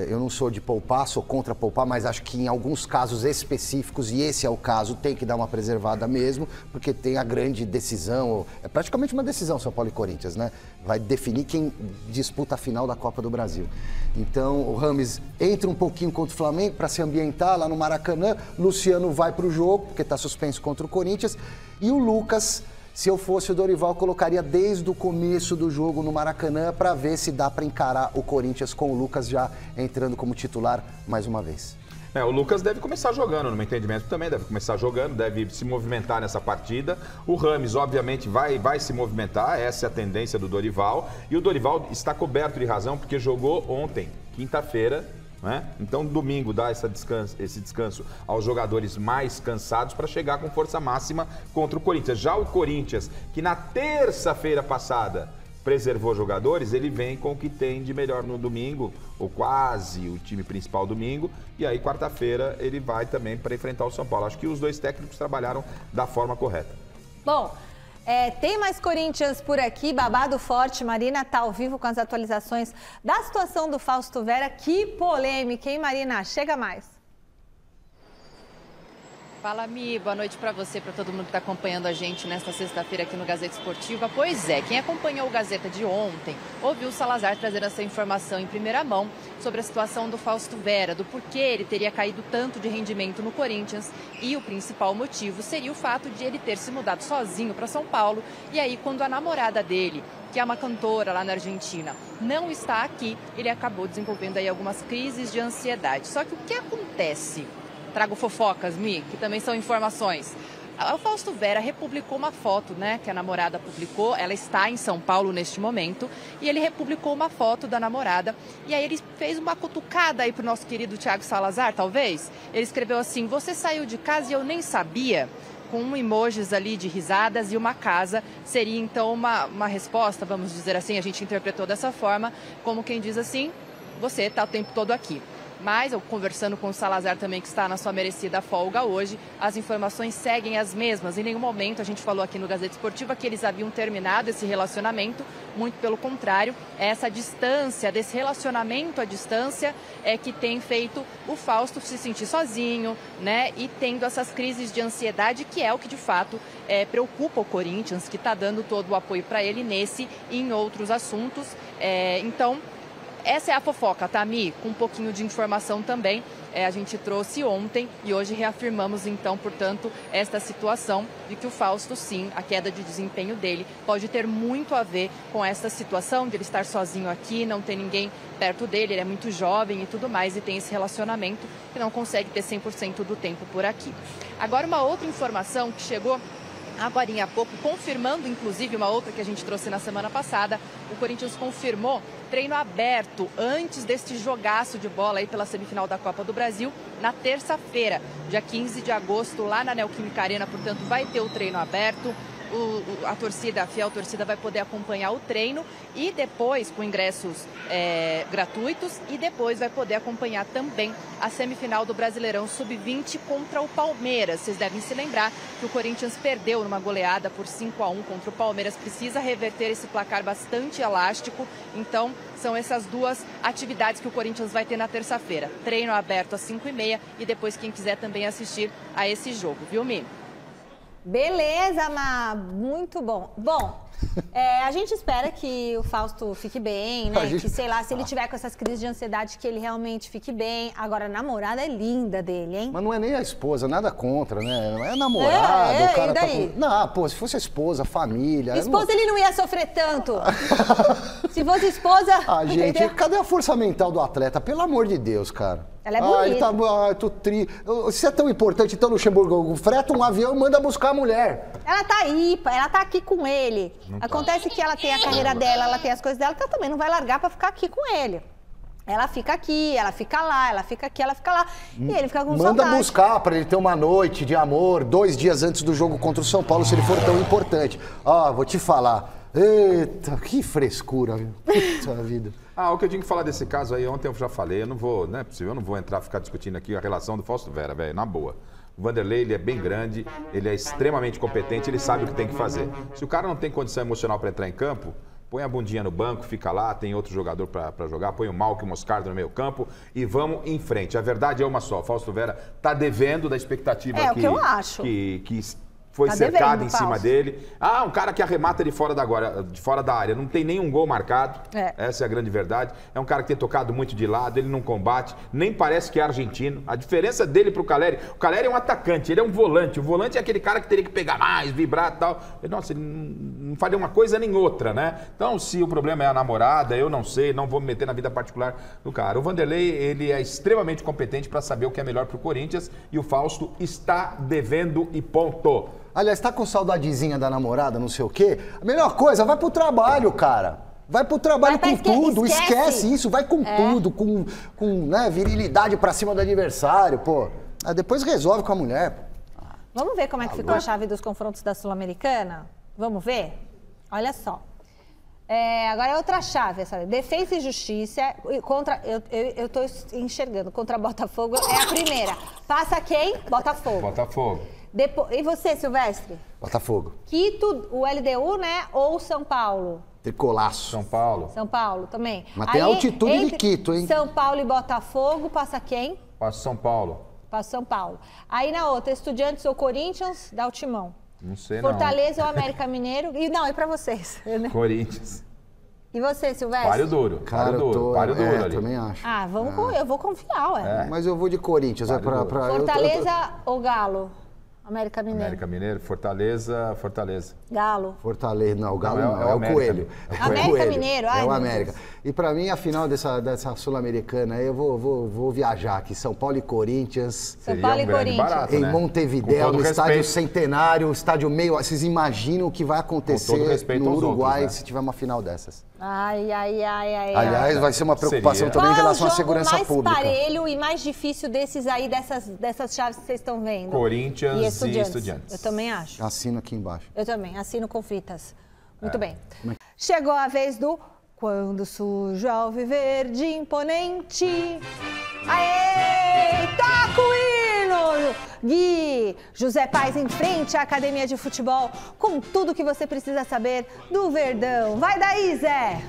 Speaker 1: Eu não sou de poupar, sou contra poupar, mas acho que em alguns casos específicos, e esse é o caso, tem que dar uma preservada mesmo, porque tem a grande decisão, é praticamente uma decisão São Paulo e Corinthians, né? Vai definir quem disputa a final da Copa do Brasil. Então o Rames entra um pouquinho contra o Flamengo para se ambientar lá no Maracanã, Luciano vai para o jogo, porque está suspenso contra o Corinthians, e o Lucas... Se eu fosse o Dorival, colocaria desde o começo do jogo no Maracanã para ver se dá para encarar o Corinthians com o Lucas já entrando como titular mais uma vez.
Speaker 3: O Lucas deve começar jogando, no meu entendimento também, deve começar jogando, deve se movimentar nessa partida. O Rames, obviamente, vai se movimentar, essa é a tendência do Dorival. E o Dorival está coberto de razão porque jogou ontem, quinta-feira, né? Então, domingo dá esse descanso aos jogadores mais cansados para chegar com força máxima contra o Corinthians. Já o Corinthians, que na terça-feira passada preservou jogadores, ele vem com o que tem de melhor no domingo, ou quase o time principal domingo, e aí quarta-feira ele vai também para enfrentar o São Paulo. Acho que os dois técnicos trabalharam da forma correta.
Speaker 2: Bom, tem mais Corinthians por aqui, babado forte. Marina tá ao vivo com as atualizações da situação do Fausto Vera. Que polêmica, hein, Marina? Chega mais.
Speaker 10: Fala, Mi, boa noite para você, para todo mundo que está acompanhando a gente nesta sexta-feira aqui no Gazeta Esportiva. Pois é, quem acompanhou o Gazeta de ontem ouviu o Salazar trazendo essa informação em primeira mão sobre a situação do Fausto Vera, do porquê ele teria caído tanto de rendimento no Corinthians, e o principal motivo seria o fato de ele ter se mudado sozinho para São Paulo, e aí quando a namorada dele, que é uma cantora lá na Argentina, não está aqui, ele acabou desenvolvendo aí algumas crises de ansiedade. Só que o que acontece? Trago fofocas, Mi, que também são informações. O Fausto Vera republicou uma foto, né, que a namorada publicou. Ela está em São Paulo neste momento e ele republicou uma foto da namorada. E aí ele fez uma cutucada aí pro nosso querido Thiago Salazar, talvez. Ele escreveu assim: você saiu de casa e eu nem sabia, com emojis ali de risadas e uma casa. Seria então uma resposta, vamos dizer assim, a gente interpretou dessa forma, como quem diz assim: você está o tempo todo aqui. Mas, eu conversando com o Salazar também, que está na sua merecida folga hoje, as informações seguem as mesmas. Em nenhum momento, a gente falou aqui no Gazeta Esportiva que eles haviam terminado esse relacionamento, muito pelo contrário, essa distância, desse relacionamento à distância, é que tem feito o Fausto se sentir sozinho, né, e tendo essas crises de ansiedade, que é o que de fato preocupa o Corinthians, que está dando todo o apoio para ele nesse e em outros assuntos. Então, essa é a fofoca, tá, Mi? Com um pouquinho de informação também, a gente trouxe ontem e hoje reafirmamos, então, portanto, esta situação de que o Fausto, sim, a queda de desempenho dele pode ter muito a ver com essa situação de ele estar sozinho aqui, não ter ninguém perto dele, ele é muito jovem e tudo mais, e tem esse relacionamento que não consegue ter 100% do tempo por aqui. Agora, uma outra informação que chegou agorinha há pouco, confirmando inclusive uma outra que a gente trouxe na semana passada, o Corinthians confirmou treino aberto antes deste jogaço de bola aí pela semifinal da Copa do Brasil, na terça-feira, dia 15 de agosto, lá na Neoquímica Arena, portanto vai ter o treino aberto. A torcida, a fiel torcida, vai poder acompanhar o treino e depois, com ingressos gratuitos, e depois vai poder acompanhar também a semifinal do Brasileirão Sub-20 contra o Palmeiras. Vocês devem se lembrar que o Corinthians perdeu numa goleada por 5-1 contra o Palmeiras, precisa reverter esse placar bastante elástico, então são essas duas atividades que o Corinthians vai ter na terça-feira. Treino aberto às 5h30 e depois quem quiser também assistir a esse jogo, viu, Mi?
Speaker 2: Beleza, Má, muito bom. Bom, a gente espera que o Fausto fique bem, né? Que, sei lá, se ele tiver com essas crises de ansiedade, que ele realmente fique bem. Agora, a namorada é linda dele, hein?
Speaker 1: Mas não é nem a esposa, nada contra, né? Não é namorado, o cara
Speaker 2: e daí?
Speaker 1: Tá... Não, pô, se fosse a esposa, a família...
Speaker 2: Esposa, ele não ia sofrer tanto. Se fosse esposa...
Speaker 1: Ah, gente, entendeu? Cadê a força mental do atleta? Pelo amor de Deus, cara.
Speaker 2: Ela é bonita.
Speaker 1: Tô Se é tão importante, então, Luxemburgo, freta um avião e manda buscar a mulher.
Speaker 2: Ela tá aí, ela tá aqui com ele. Acontece que ela tem a carreira dela, ela tem as coisas dela, então também não vai largar pra ficar aqui com ele. Ela fica aqui, ela fica lá, ela fica aqui, ela fica lá. E ele fica com saudade.
Speaker 1: Manda buscar pra ele ter uma noite de amor 2 dias antes do jogo contra o São Paulo, se ele for tão importante. Vou te falar. Eita, que frescura, viu? Puta vida.
Speaker 3: O que eu tinha que falar desse caso aí, ontem eu já falei, eu não vou, não é possível, eu não vou ficar discutindo aqui a relação do Fausto Vera, velho, na boa. O Vanderlei, ele é bem grande, ele é extremamente competente, ele sabe o que tem que fazer. Se o cara não tem condição emocional para entrar em campo, põe a bundinha no banco, fica lá, tem outro jogador para jogar, põe o Malco e o Moscardo no meio campo e vamos em frente. A verdade é uma só, o Fausto Vera tá devendo da expectativa
Speaker 2: o que eu acho.
Speaker 3: que foi cercado em cima dele. Um cara que arremata de fora da área, não tem nenhum gol marcado. Essa é a grande verdade. É um cara que tem tocado muito de lado, ele não combate, nem parece que é argentino. A diferença dele pro Caleri, o Caleri é um atacante, ele é um volante. O volante é aquele cara que teria que pegar mais, vibrar e tal. Nossa, ele não faria uma coisa nem outra, né? Então, se o problema é a namorada, eu não sei, não vou me meter na vida particular do cara. O Vanderlei, ele é extremamente competente para saber o que é melhor pro Corinthians e o Fausto está devendo e ponto.
Speaker 1: Aliás, tá com saudadezinha da namorada, não sei o quê? A melhor coisa, vai pro trabalho, cara. Vai pro trabalho com tudo, esquece isso, vai com tudo, com virilidade pra cima do adversário, pô. Aí depois resolve com a mulher.
Speaker 2: Vamos ver como é que ficou a chave dos confrontos da Sul-Americana? Vamos ver? Olha só. Agora é outra chave, sabe? Defesa e Justiça contra... Eu tô enxergando. Contra Botafogo é a primeira. Passa quem? Botafogo.
Speaker 3: Botafogo.
Speaker 2: E você, Silvestre?
Speaker 1: Botafogo.
Speaker 2: Quito, o LDU, né? Ou São Paulo?
Speaker 1: Tricolaço.
Speaker 3: São Paulo.
Speaker 2: São Paulo também.
Speaker 1: Mas tem altitude de Quito, hein?
Speaker 2: São Paulo e Botafogo, passa quem?
Speaker 3: Passa São Paulo.
Speaker 2: Passa São Paulo. Aí na outra, Estudiantes ou Corinthians, dá o timão.
Speaker 3: Não sei,
Speaker 2: Fortaleza ou América Mineiro. E pra vocês.
Speaker 3: Corinthians.
Speaker 2: E você, Silvestre?
Speaker 3: Páreo duro.
Speaker 1: Cara,
Speaker 3: Páreo duro ali.
Speaker 1: Também acho.
Speaker 2: Eu vou confiar, ué.
Speaker 1: Mas eu vou de Corinthians.
Speaker 2: Fortaleza ou Galo? América Mineiro.
Speaker 3: América Mineiro, Fortaleza.
Speaker 2: Galo.
Speaker 1: Fortaleza, não, o Galo não, é o Coelho.
Speaker 2: América Mineiro,
Speaker 1: é o América. E pra mim, a final dessa Sul-Americana, eu vou viajar aqui, São Paulo e Corinthians.
Speaker 2: São Paulo e Corinthians.
Speaker 3: Barato,
Speaker 1: em
Speaker 3: né?
Speaker 1: Montevidéu, no estádio Centenário, estádio meio... Vocês imaginam o que vai acontecer no Uruguai, se tiver uma final dessas?
Speaker 2: Ai.
Speaker 1: Aliás, vai ser uma preocupação também em relação à segurança pública.
Speaker 2: Qual é o jogo mais parelho e mais difícil desses aí, dessas chaves que vocês estão vendo?
Speaker 3: Corinthians e Estudiantes.
Speaker 2: Eu também acho.
Speaker 1: Assino aqui embaixo.
Speaker 2: Eu também, assino com fitas. Muito bem. Chegou a vez do Quando Surge o Alviverde Imponente. Aê! Toca o hino! Gui, José Paz em frente à Academia de Futebol com tudo que você precisa saber do Verdão. Vai daí, Zé!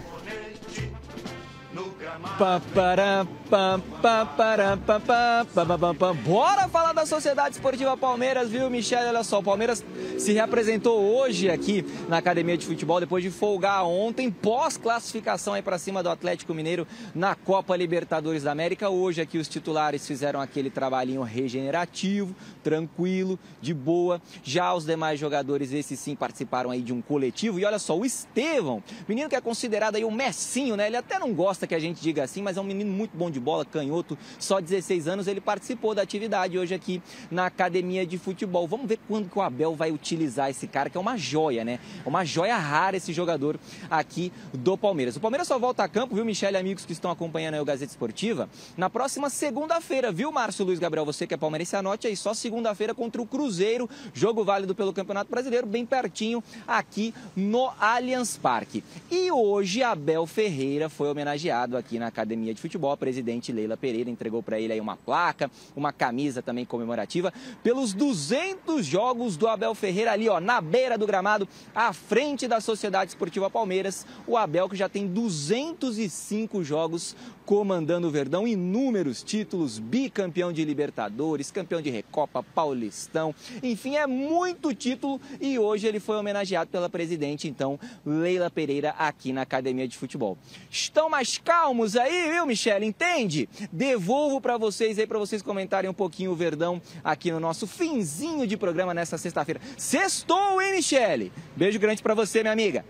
Speaker 5: Bora falar da Sociedade Esportiva Palmeiras, viu, Michele? Olha só, o Palmeiras se reapresentou hoje aqui na Academia de Futebol, depois de folgar ontem, pós-classificação aí para cima do Atlético Mineiro na Copa Libertadores da América. Hoje aqui os titulares fizeram aquele trabalhinho regenerativo, tranquilo, de boa. Já os demais jogadores, esses sim, participaram aí de um coletivo. E olha só, o Estevão, menino que é considerado aí o Messinho, né? Ele até não gosta que a gente diga assim, mas é um menino muito bom de bola, canhoto, só 16 anos, ele participou da atividade hoje aqui na Academia de Futebol. Vamos ver quando que o Abel vai utilizar esse cara, que é uma joia, né? É uma joia rara esse jogador aqui do Palmeiras. O Palmeiras só volta a campo, viu, Michele e amigos que estão acompanhando aí o Gazeta Esportiva, na próxima segunda-feira, viu, Márcio Luiz Gabriel? Você que é palmeirense, anote aí, só segunda-feira contra o Cruzeiro, jogo válido pelo Campeonato Brasileiro, bem pertinho aqui no Allianz Parque. E hoje Abel Ferreira foi homenageado aqui na Academia de Futebol. A presidente Leila Pereira entregou para ele aí uma placa, uma camisa também comemorativa pelos 200 jogos do Abel Ferreira ali, ó, na beira do gramado, à frente da Sociedade Esportiva Palmeiras. O Abel que já tem 205 jogos comandando o Verdão, inúmeros títulos, bicampeão de Libertadores, campeão de Recopa, Paulistão, enfim, é muito título e hoje ele foi homenageado pela presidente, então, Leila Pereira aqui na Academia de Futebol. Estão mais calmos aí, viu, Michele? Entende? Devolvo para vocês aí, para vocês comentarem um pouquinho o Verdão aqui no nosso finzinho de programa nessa sexta-feira. Sextou, hein, Michele? Beijo grande para você, minha amiga.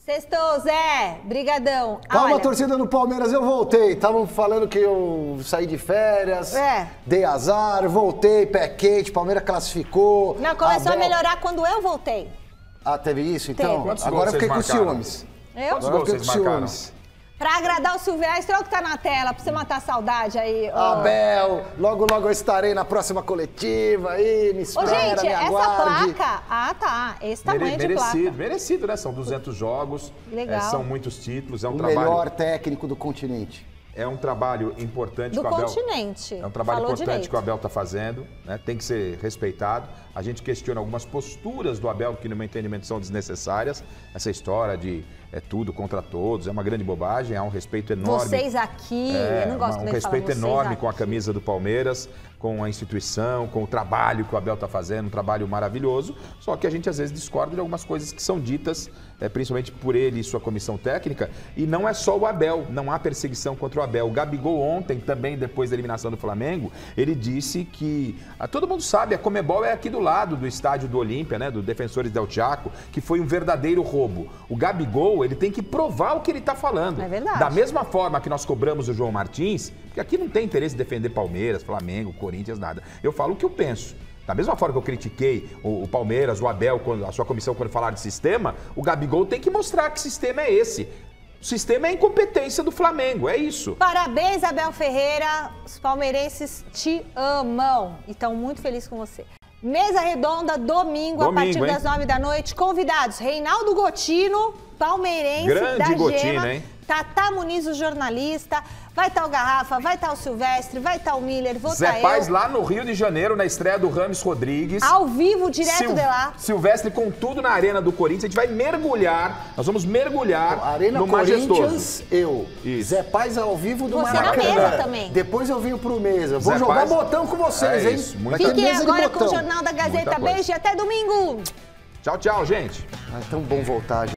Speaker 2: Sextou, Zé. Brigadão.
Speaker 1: Calma,
Speaker 2: Olha,
Speaker 1: torcida do Palmeiras, eu voltei. Estavam falando que eu saí de férias, dei azar, voltei, pé quente, Palmeiras classificou.
Speaker 2: Não, começou a melhorar quando eu voltei.
Speaker 1: Ah, teve isso? Então,
Speaker 3: Quantos
Speaker 1: agora eu
Speaker 3: gols
Speaker 1: fiquei com
Speaker 3: vocês marcaram?
Speaker 1: ciúmes.
Speaker 2: Eu?
Speaker 3: Quantos gols vocês marcaram?
Speaker 2: Pra agradar o Silvestre, olha o que tá na tela, pra você matar a saudade aí.
Speaker 1: Abel, logo eu estarei na próxima coletiva aí, me espera,
Speaker 2: gente,
Speaker 1: me aguarde.
Speaker 2: essa placa, esse tamanho de placa.
Speaker 3: Merecido, né? São 200 jogos,
Speaker 2: Legal.
Speaker 3: São muitos títulos, é um
Speaker 1: O
Speaker 3: trabalho...
Speaker 1: melhor técnico do continente.
Speaker 3: É um trabalho importante
Speaker 2: Do
Speaker 3: que o Abel...
Speaker 2: continente.
Speaker 3: É um trabalho
Speaker 2: Falou
Speaker 3: importante
Speaker 2: direito.
Speaker 3: que o Abel está fazendo, né? Tem que ser respeitado. A gente questiona algumas posturas do Abel que, no meu entendimento, são desnecessárias. Essa história de tudo contra todos é uma grande bobagem, há um respeito enorme.
Speaker 2: Vocês aqui, eu não gosto
Speaker 3: um
Speaker 2: de
Speaker 3: respeito
Speaker 2: falar
Speaker 3: enorme
Speaker 2: vocês
Speaker 3: com a
Speaker 2: aqui.
Speaker 3: camisa do Palmeiras, com a instituição, com o trabalho que o Abel está fazendo, um trabalho maravilhoso. Só que a gente às vezes discorda de algumas coisas que são ditas, principalmente por ele e sua comissão técnica. E não é só o Abel, não há perseguição contra o Abel. O Gabigol ontem, também depois da eliminação do Flamengo, ele disse que, todo mundo sabe, a Conmebol é aqui do lado do estádio do Olímpia, né, do Defensores del Chaco, que foi um verdadeiro roubo. O Gabigol, ele tem que provar o que ele está falando.
Speaker 2: É verdade.
Speaker 3: Da mesma forma que nós cobramos o João Martins, porque aqui não tem interesse em defender Palmeiras, Flamengo, Corinthians, nada. Eu falo o que eu penso. Da mesma forma que eu critiquei o Palmeiras, o Abel, a sua comissão, quando falaram de sistema, o Gabigol tem que mostrar que sistema é esse. O sistema é a incompetência do Flamengo, é isso.
Speaker 2: Parabéns, Abel Ferreira. Os palmeirenses te amam e estão muito felizes com você. Mesa redonda, domingo a partir das 9 da noite. Convidados, Reinaldo Gotino, palmeirense
Speaker 3: Grande
Speaker 2: da
Speaker 3: Gotino,
Speaker 2: Gema.
Speaker 3: hein?
Speaker 2: Tatá Muniz, o jornalista. Vai estar o Garrafa, vai estar o Silvestre, vai estar o Miller, vou estar
Speaker 3: Zé
Speaker 2: eu.
Speaker 3: Paz lá no Rio de Janeiro, na estreia do Rames Rodrigues.
Speaker 2: Ao vivo, direto de lá.
Speaker 3: Silvestre com tudo na Arena do Corinthians. A gente vai mergulhar, nós vamos mergulhar
Speaker 1: Arena
Speaker 3: no
Speaker 1: Corinthians,
Speaker 3: majestoso.
Speaker 1: Isso. Zé Paz ao vivo do
Speaker 2: Você na
Speaker 1: Maracanã.
Speaker 2: mesa também.
Speaker 1: Depois eu venho pro mesa. Vou
Speaker 3: Zé
Speaker 1: jogar
Speaker 3: Paz,
Speaker 1: botão com vocês, hein?
Speaker 3: isso, muita
Speaker 1: Vai ter
Speaker 2: Fiquem
Speaker 1: mesa de
Speaker 2: agora com o
Speaker 1: botão.
Speaker 2: Jornal da Gazeta.
Speaker 3: Muita coisa.
Speaker 2: Beijo e até domingo.
Speaker 3: Tchau, tchau, gente.
Speaker 1: É tão bom voltar, gente.